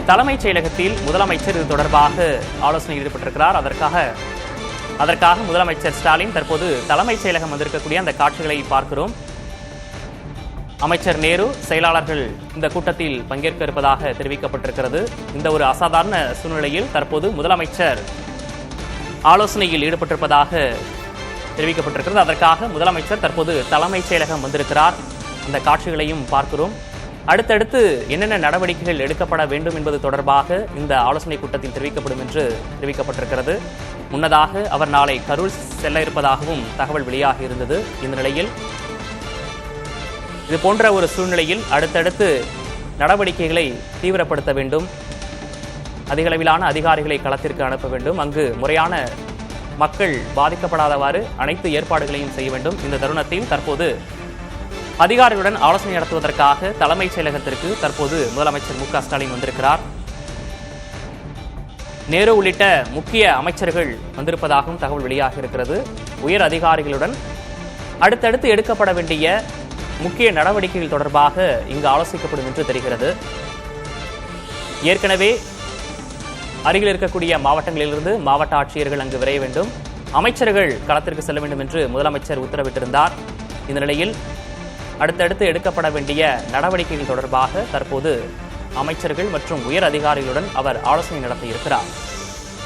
தலைமைச் செயலகத்தில் முதலமைச்சர் இது தொடர்பாக ஆலோசனையில் ஈடுபட்டிருக்கிறார். அதற்காக முதலமைச்சர் ஸ்டாலின் தற்போது தலைமைச் செயலகம் வந்திருக்கக்கூடிய அந்த காட்சிகளை பார்க்கிறோம். அமைச்சர் நேரு, செயலாளர்கள் இந்த கூட்டத்தில் பங்கேற்க இருப்பதாக தெரிவிக்கப்பட்டிருக்கிறது. இந்த ஒரு அசாதாரண சூழ்நிலையில் தற்போது முதலமைச்சர் ஆலோசனையில் ஈடுபட்டிருப்பதாக தெரிவிக்கப்பட்டிருக்கிறது. அதற்காக முதலமைச்சர் தற்போது தலைமைச் செயலகம் வந்திருக்கிறார். அந்த காட்சிகளையும் பார்க்கிறோம். அடுத்தடுத்து என்னென்ன நடவடிக்கைகள் எடுக்கப்பட வேண்டும் என்பது தொடர்பாக இந்த ஆலோசனை கூட்டத்தில் தெரிவிக்கப்படும் என்று தெரிவிக்கப்பட்டிருக்கிறது. முன்னதாக அவர் நாளை கரூர் செல்ல இருப்பதாகவும் தகவல் வெளியாகி இருந்தது. இந்த நிலையில் இது போன்ற ஒரு சூழ்நிலையில் அடுத்தடுத்து நடவடிக்கைகளை தீவிரப்படுத்த வேண்டும். அதிகளவிலான அதிகாரிகளை களத்திற்கு அனுப்ப வேண்டும். அங்கு முறையான மக்கள் பாதிக்கப்படாதவாறு அனைத்து ஏற்பாடுகளையும் செய்ய வேண்டும். இந்த தருணத்தில் தற்போது அதிகாரிகளுடன் ஆலோசனை நடத்துவதற்காக தலைமைச் செயலகத்திற்கு தற்போது முதலமைச்சர் மு.க. ஸ்டாலின் வந்திருக்கிறார். நேரு உள்ளிட்ட முக்கிய அமைச்சர்கள் வந்திருப்பதாகவும் தகவல் வெளியாக இருக்கிறது. உயர் அதிகாரிகளுடன் அடுத்தடுத்து எடுக்கப்பட வேண்டிய முக்கிய நடவடிக்கைகள் தொடர்பாக இங்கு ஆலோசிக்கப்படும் என்று தெரிகிறது. ஏற்கனவே அருகில் இருக்கக்கூடிய மாவட்டங்களிலிருந்து மாவட்ட ஆட்சியர்கள் அங்கு விரைய வேண்டும். அமைச்சர்கள் களத்திற்கு செல்ல வேண்டும் என்று முதலமைச்சர் உத்தரவிட்டிருந்தார். இந்த நிலையில் அடுத்தடுத்து எடுக்கப்பட வேண்டிய நடவடிக்கைகள் தொடர்பாக தற்போது அமைச்சர்கள் மற்றும் உயர் அதிகாரிகளுடன் அவர் ஆலோசனை நடத்த இருக்கிறார்.